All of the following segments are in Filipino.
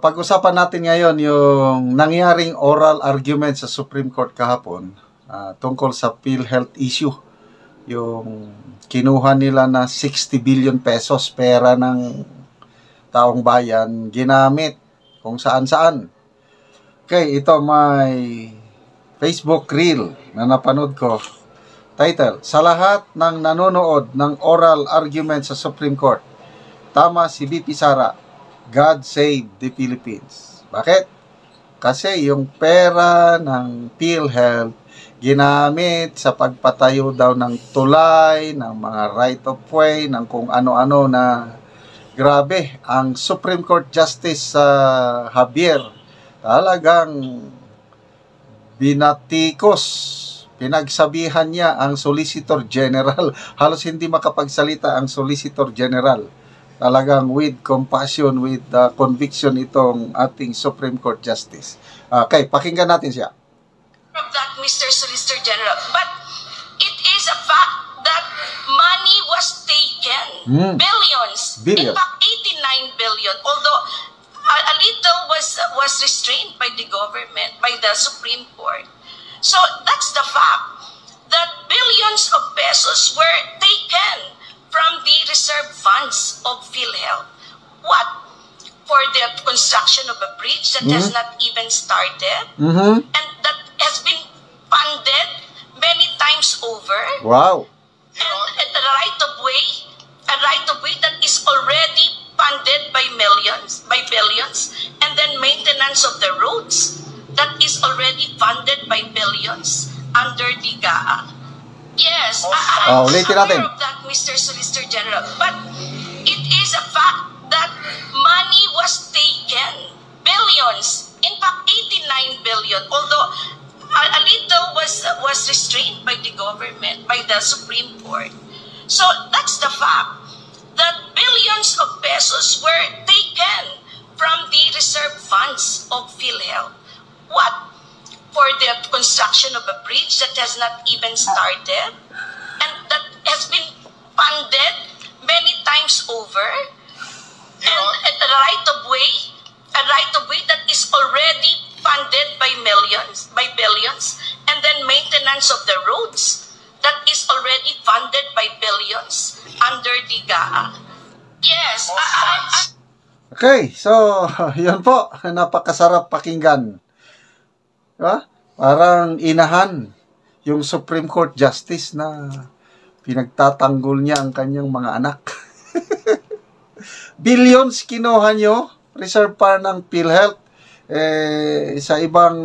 Pag-usapan natin ngayon yung nangyaring oral argument sa Supreme Court kahapon tungkol sa PhilHealth issue. Yung kinuha nila na 60 billion pesos pera ng taong bayan, ginamit kung saan-saan. Okay, ito may Facebook reel na napanood ko. Title, sa lahat ng nanonood ng oral argument sa Supreme Court, tama si VP Sara, God save the Philippines. Bakit? Kasi yung pera ng PhilHealth ginamit sa pagpatayo daw ng tulay, ng mga right of way, ng kung ano-ano na grabe. Ang Supreme Court Justice Javier talagang binatikos, pinagsabihan niya ang Solicitor General. Halos hindi makapagsalita ang Solicitor General. Talagang with compassion, with conviction itong ating Supreme Court Justice. Okay, pakinggan natin siya. Of that, Mr. Solicitor General, but it is a fact that money was taken, billions. In fact, 89 billion, although a little was restrained by the government, by the Supreme Court. So that's the fact that billions of pesos were taken from the reserve funds of PhilHealth. What? For the construction of a bridge that has not even started, and that has been funded many times over. Wow. And a right of way that is already funded by millions, by billions, and then maintenance of the roads that is already funded by billions under the GAA. Yes, I'm aware of that, Mr. Solicitor General, but it is a fact that money was taken, billions, in fact 89 billion, although a little was restrained by the government, by the Supreme Court. So that's the fact that billions of pesos were taken from the reserve funds of PhilHealth. What? For the construction of a bridge that has not even started, and that has been funded many times over, and a right of way that is already funded by millions, by billions, and then maintenance of the roads that is already funded by billions under the GAA. Yes. Okay, so yun po, napakasarap pakinggan. Diba? Parang inahan yung Supreme Court Justice na pinagtatanggol niya ang kanyang mga anak. Billions kinuha nyo, reserve pa ng PhilHealth. Sa ibang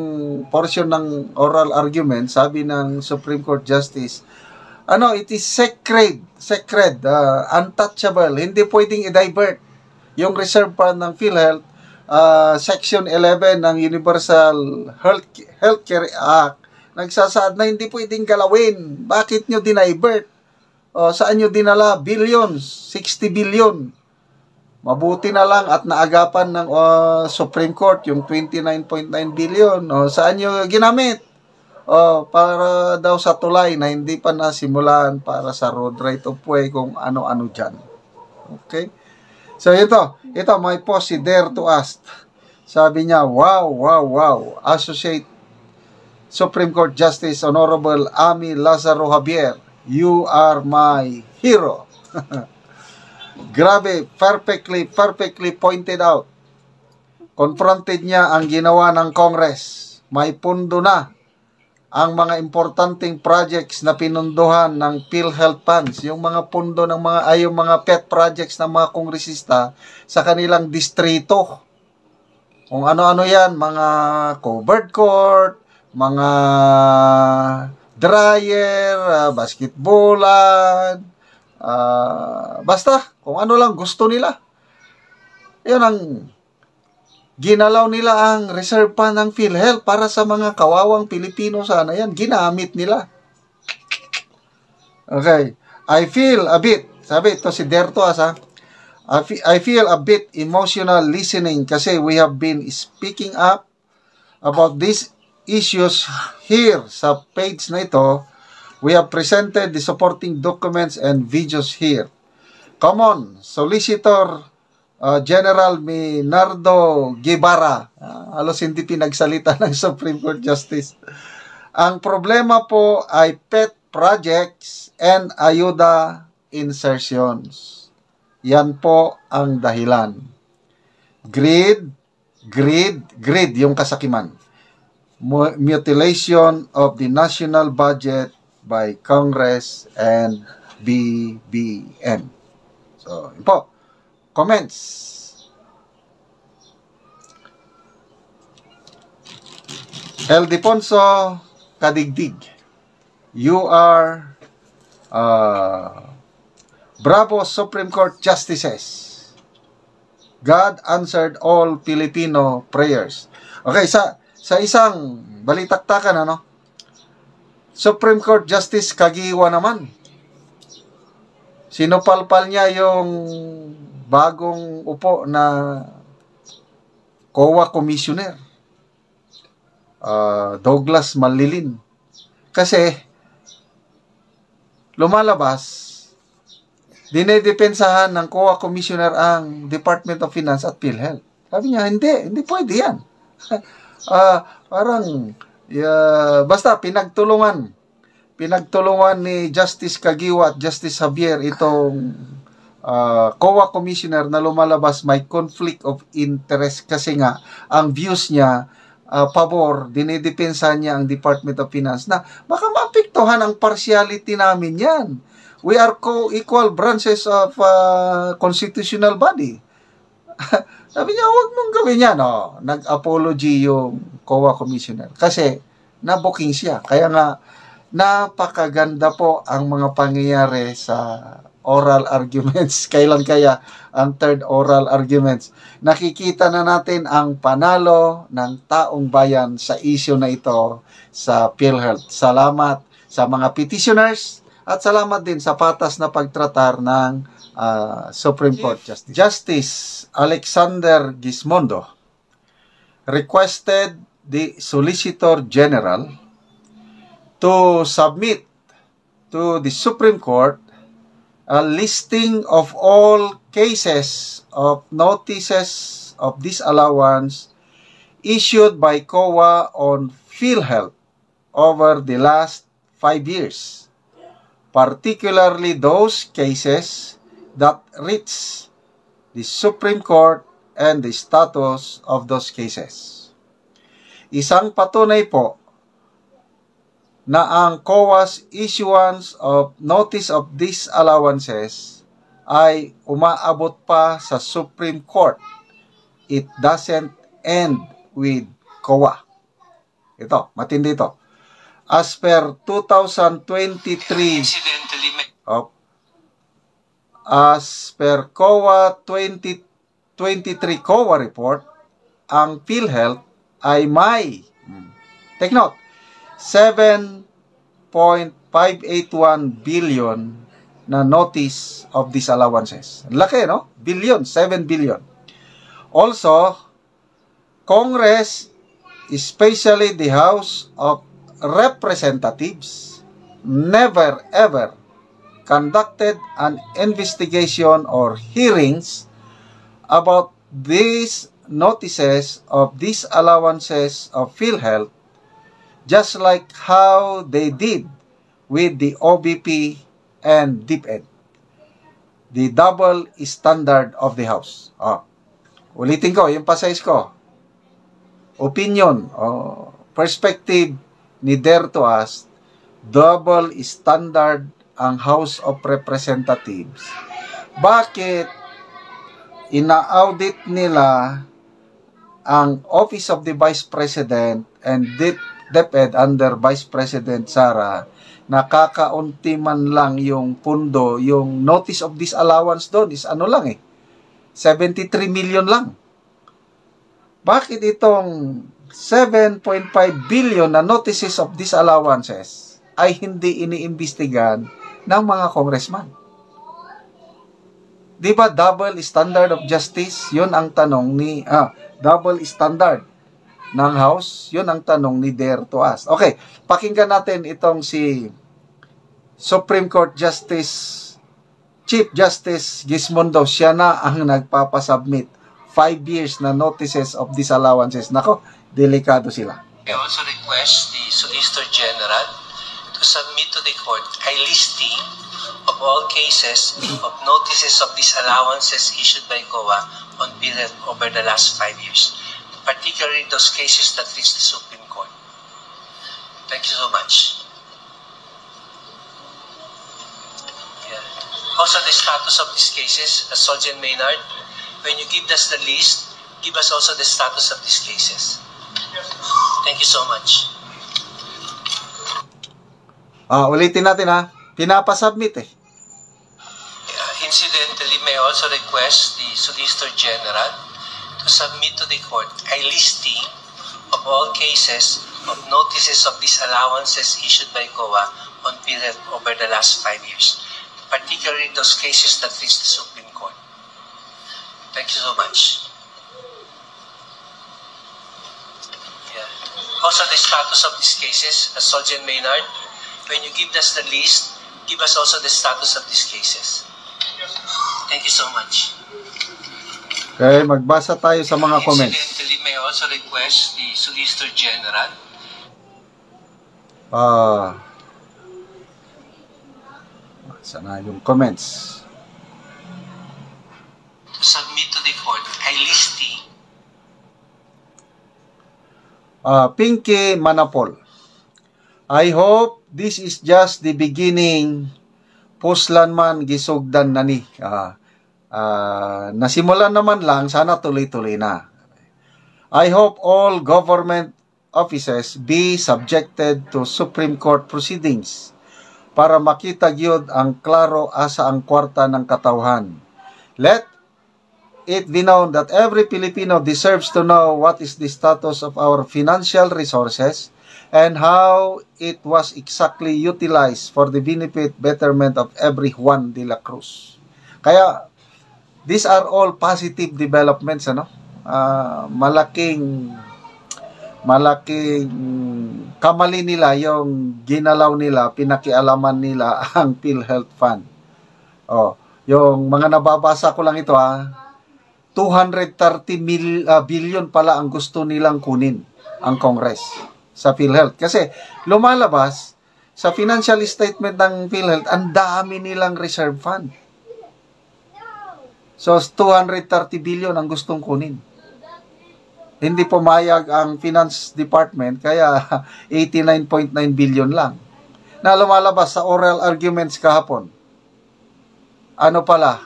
portion ng oral argument, sabi ng Supreme Court Justice, it is sacred, untouchable, hindi pwedeng i-divert yung reserve pa ng PhilHealth. Section 11 ng Universal Healthcare Act nagsasaad na hindi pwedeng galawin. Bakit nyo dinivert? Saan nyo dinala? Billions, 60 billion. Mabuti na lang at naagapan ng Supreme Court yung 29.9 billion. Saan nyo ginamit? Para daw sa tulay na hindi pa nasimulan, para sa road right of way, kung ano-ano dyan. Okay? So ito may post si Dare to Ask. Sabi niya, wow. Associate Supreme Court Justice Honorable Amy Lazaro Javier, you are my hero. Grabe, perfectly pointed out. Confronted niya ang ginawa ng Congress. May pundo na ang mga importanteng projects na pinunduhan ng PhilHealth funds, yung mga pundo ng yung mga pet projects ng mga kongresista sa kanilang distrito. Kung ano-ano yan, mga covered court, mga dryer, basketballan, basta, kung ano lang gusto nila. Yun ang ginalaw nila, ang reserve pa ng PhilHealth para sa mga kawawang Pilipino. Sana yan, ginamit nila. Okay. I feel a bit, sabi ito si Dertoas I feel a bit emotional listening kasi we have been speaking up about these issues here sa page na ito. We have presented the supporting documents and videos here. Come on, Solicitor General Minardo Guevara. Halos hindi pinagsalita ng Supreme Court Justice. Ang problema po ay pet projects and ayuda insertions. Yan po ang dahilan. Greed, yung kasakiman. Mutilation of the national budget by Congress and BBM. So, yun po. Comments. El Deponso Kadigdig, you are bravo Supreme Court Justices. God answered all Filipino prayers. Okay, sa isang balitaktakan, ano? Supreme Court Justice Kagiwa naman. Sinupalpal niya yung bagong upo na COA Commissioner. Douglas Malilin. Kasi lumalabas, dinedepensahan ng COA Commissioner ang Department of Finance at PhilHealth. Sabi niya, hindi pwede yan. Basta pinagtulungan ni Justice Kagiwa at Justice Javier itong COA Commissioner na lumalabas may conflict of interest kasi nga ang views niya pabor, dinidepensa niya ang Department of Finance na baka maapektuhan ang partiality namin yan. We are co-equal branches of constitutional body. Sabi niya, huwag mong gawin yan. No? Nag-apology yung COA Commissioner kasi na-booking siya. Kaya nga, napakaganda po ang mga pangyayari sa oral arguments. Kailan kaya ang third oral arguments? Nakikita na natin ang panalo ng taong bayan sa issue na ito sa PhilHealth. Salamat sa mga petitioners at salamat din sa patas na pagtratar ng Supreme Court Justice. Justice Alexander Gismondo requested the Solicitor General to submit to the Supreme Court a listing of all cases of notices of disallowance issued by COA on PhilHealth over the last 5 years, particularly those cases that reach the Supreme Court and the status of those cases. Isang patunay po na ang COA's issuance of notice of disallowances ay umaabot pa sa Supreme Court. It doesn't end with COA. Ito, matindi ito. As per 2023, as per COA 2023 COA report, ang PhilHealth ay may, take note, 7.581 billion na notice of disallowances. Laki, no? Billion, 7 billion. Also, Congress, especially the House of Representatives, never ever conducted an investigation or hearings about these notices of disallowances of PhilHealth, just like how they did with the OBP and DepEd. The double standard of the House. Ulitin ko, yung pasayos ko. Opinion, perspective ni Dare to Us, double standard ang House of Representatives. Bakit ina-audit nila ang Office of the Vice President and DepEd under Vice President Sara, nakakaunti man lang yung pundo, yung notice of disallowance doon is ano lang 73 million lang. Bakit itong 7.5 billion na notices of disallowances ay hindi iniimbestigahan ng mga congressman? Di ba double standard of justice? Yun ang tanong ni double standard ng House, yun ang tanong ni Dare to Us. Okay, pakinggan natin itong si Supreme Court Justice Chief Justice Gismondo, siya na ang nagpapasubmit 5 years na notices of disallowances. Nako, delikado sila. I also request the Solicitor General to submit to the court a listing of all cases of notices of disallowances issued by COA on PhilHealth over the last 5 years, particularly those cases that reached the Supreme Court. Thank you so much. Also, the status of these cases, Sergeant Maynard, when you give us the list, give us also the status of these cases. Thank you so much. Ulitin natin ha. Pinapasubmit eh. Incidentally, may I also request the Solicitor General to submit to the court a listing of all cases of notices of disallowances issued by COA on PhilHealth over the last 5 years, particularly those cases that reached the Supreme Court. Thank you so much. Also, the status of these cases, Sergeant Maynard, when you give us the list, give us also the status of these cases. Thank you so much. Okay, magbasa tayo sa mga comments. Incidentally, may I also request the Solicitor General. Sana yung comments. To submit to the court a listing. Pinky Manapol, I hope this is just the beginning. Puslan man gisugdan na ni. Nasimulan naman lang, sana tuloy-tuloy na. I hope all government offices be subjected to Supreme Court proceedings para makita gyud ang klaro asa ang kwarta ng katawhan. Let it be known that every Filipino deserves to know what is the status of our financial resources and how it was exactly utilized for the benefit betterment of every Juan de la Cruz. Kaya, these are all positive developments, ano? Malaking kamali nila yung ginalaw nila, pinakialaman nila ang PhilHealth Fund. Yung mga nababasa ko lang ito 230 billion pala ang gusto nilang kunin ang Congress sa PhilHealth. Kasi lumalabas sa financial statement ng PhilHealth, ang dami nilang reserve fund. So 230 billion ang gustong kunin. Hindi pumayag ang Finance Department, kaya 89.9 billion lang. Na lumalabas sa oral arguments kahapon. Ano pala?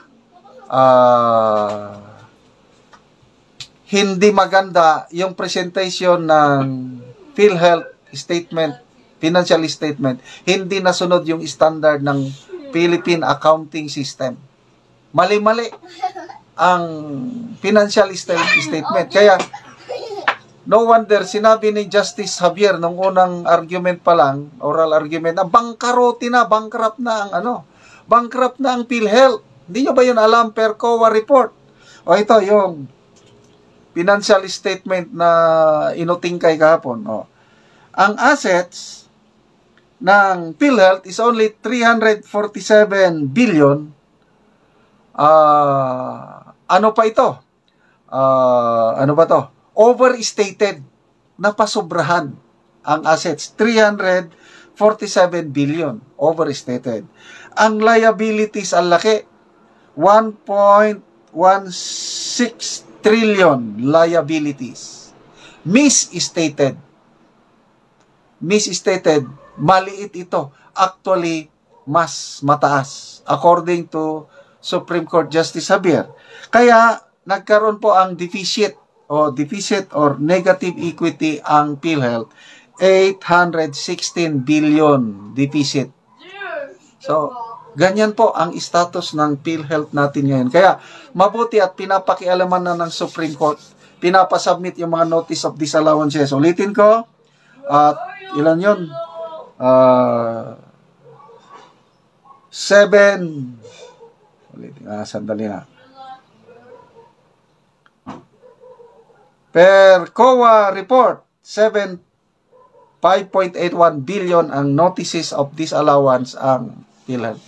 Hindi maganda yung presentation ng PhilHealth statement, financial statement. Hindi nasunod yung standard ng Philippine Accounting System. Mali-mali ang financial statement. Kaya, no wonder, sinabi ni Justice Javier nung unang argument pa lang, oral argument, na bankrupt na ang PhilHealth. Hindi nyo ba yun alam per COA report? Ito yung financial statement na inutingkay kahapon. Ang assets ng PhilHealth is only 347 billion. Ano pa ito? Ano ba to? Overstated. Napasobrahan ang assets. 347 billion. Overstated. Ang liabilities, ang laki. 1.16 trillion liabilities. Misstated. Maliit ito. Actually, mas mataas. According to Supreme Court Justice Javier. Kaya, nagkaroon po ang deficit or negative equity ang PhilHealth. 816 billion deficit. So, ganyan po ang status ng PhilHealth natin ngayon. Kaya, mabuti at pinapakialaman na ng Supreme Court, pinapasubmit yung mga notice of disallowances. Ulitin ko, ilan yun? 7, sandali na. Per COA report, 5.81 billion ang notices of disallowance ang PhilHealth.